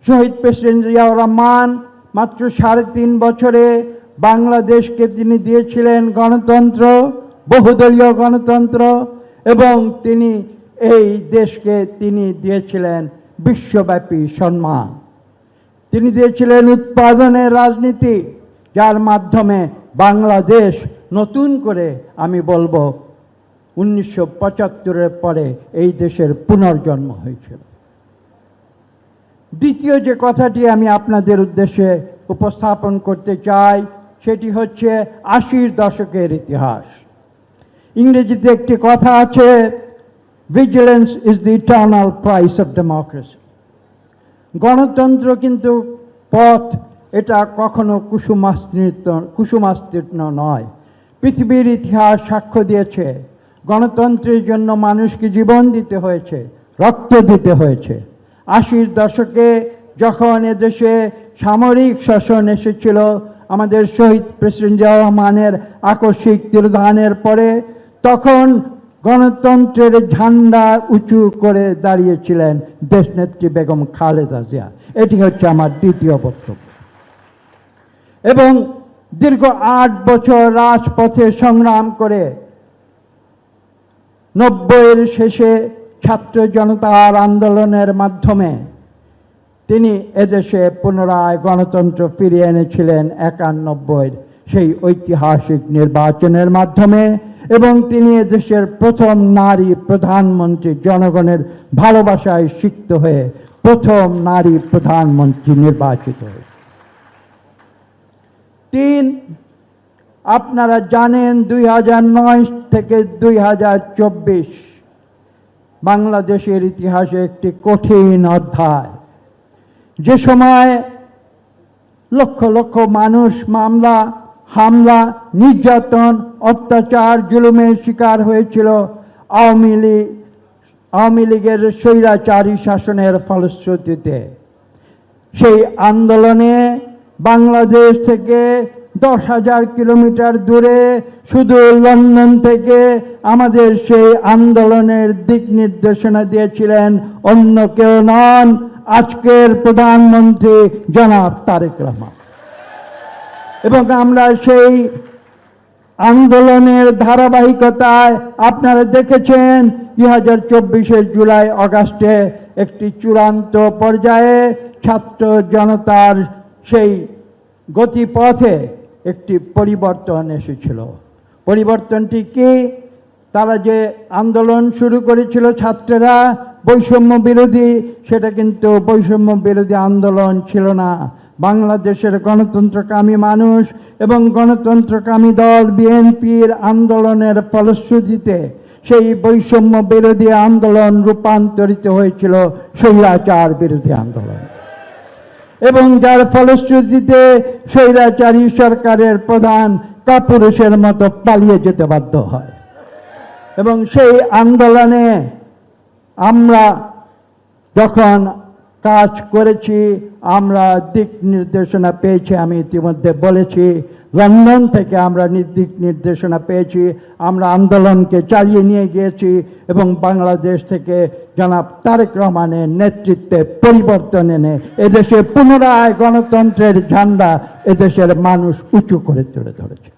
শহীদ president Ziaur Rahman মাত্র 3.5 বছরে বাংলাদেশকে তিনি দিয়েছিলেন গণতন্ত্র, বহুদলীয় গণতন্ত্র, এবং তিনি এই দেশকে তিনি দিয়েছিলেন বিশ্বব্যাপী সম্মান। তিনি দিয়েছিলেন উৎপাদনের রাজনীতি, যার মাধ্যমে বাংলাদেশ নতুন করে, আমি বলবো 1975-এর পরে এই দেশের পুনর্জন্ম হয়েছিল। দ্বিতীয় যে কথাটি আমি আপনাদের উদ্দেশ্যে উপস্থাপন করতে চাই সেটি হচ্ছে 80-র দশকের ইতিহাস। ইংরেজিতে একটি কথা আছে, vigilance is the eternal price of democracy. গণতন্ত্র কিন্তু পথ, এটা কখনো কুসুমাস্তীর্ণ নয়। পৃথিবীর ইতিহাস সাক্ষ্য দিয়েছে গণতন্ত্রের জন্য মানুষকে জীবন দিতে হয়েছে, রক্ত দিতে হয়েছে। 80-র দশকে যখন এদেশে সামরিক শাসন এসেছিল, আমাদের শহীদ প্রেসিডেন্ট জিয়াউর রহমানের আকস্মিক তিরোধানের পরে, তখন গণতন্ত্রের ঝান্ডা উঁচু করে দাঁড়িয়েছিলেন দেশনেত্রী বেগম খালেদা জিয়া। এটি হচ্ছে আমার দ্বিতীয় বক্তব্য। এবং দীর্ঘ 8 বছর রাজপথে সংগ্রাম করে 90-এর শেষে ছাত্র জনতার আন্দোলনের মাধ্যমে তিনি এদেশে পুনরায় গণতন্ত্র ফিরিয়ে এনেছিলেন 91-এর সেই ঐতিহাসিক নির্বাচনের মাধ্যমে, এবং তিনি এদেশের প্রথম নারী প্রধানমন্ত্রী, জনগণের ভালোবাসায় সিক্ত হয়ে প্রথম নারী প্রধানমন্ত্রী নির্বাচিত হয়েছে। 3, আপনারা জানেন 2009 থেকে 2024 বাংলাদেশের ইতিহাসে একটি কঠিন অধ্যায়, যে সময় লক্ষ লক্ষ মানুষ মামলা, হামলা, নির্যাতন, অত্যাচার, জুলুমের শিকার হয়েছিল আওয়ামী লীগের স্বৈরাচারী শাসনের ফলশ্রুতিতে। সেই আন্দোলনে বাংলাদেশ থেকে 10,000 কিলোমিটার দূরে, শুধু লন্ডন থেকে আমাদের সেই আন্দোলনের দিক নির্দেশনা দিয়েছিলেন অন্য কেউ নন, আজকের প্রধানমন্ত্রী জনাব তারেক রহমান। এবং আমরা সেই আন্দোলনের ধারাবাহিকতায় আপনারা দেখেছেন 2024-এর জুলাই আগস্টে একটি চূড়ান্ত পর্যায়ে ছাত্র জনতার সেই গতিপথে একটি পরিবর্তন এসেছিল। পরিবর্তনটি কি? তারা যে আন্দোলন শুরু করেছিল ছাত্ররা বৈষম্য বিরোধী, সেটা কিন্তু বৈষম্য বিরোধী আন্দোলন ছিল না। বাংলাদেশের গণতন্ত্রকামী মানুষ এবং গণতন্ত্রকামী দল বিএনপির আন্দোলনের ফলশ্রুতিতে সেই বৈষম্য বিরোধী আন্দোলন রূপান্তরিত হয়েছিল স্বৈরাচার বিরোধী আন্দোলন, এবং যার ফলশ্রুতিতে স্বৈরাচারী সরকারের প্রধান কাপুরুষের মতো পালিয়ে যেতে বাধ্য হয়। এবং সেই আন্দোলনে আমরা যখন কাজ করেছি, আমরা দিক নির্দেশনা পেয়েছি। আমি ইতিমধ্যে বলেছি, লন্ডন থেকে আমরা দিক নির্দেশনা পেয়েছি, আমরা আন্দোলনকে চালিয়ে নিয়ে গিয়েছি, এবং বাংলাদেশ থেকে জনাব তারেক রহমানের নেতৃত্বে পরিবর্তন এনে এদেশে পুনরায় গণতন্ত্রের ঝান্ডা এদেশের মানুষ উঁচু করে তুলে ধরেছে।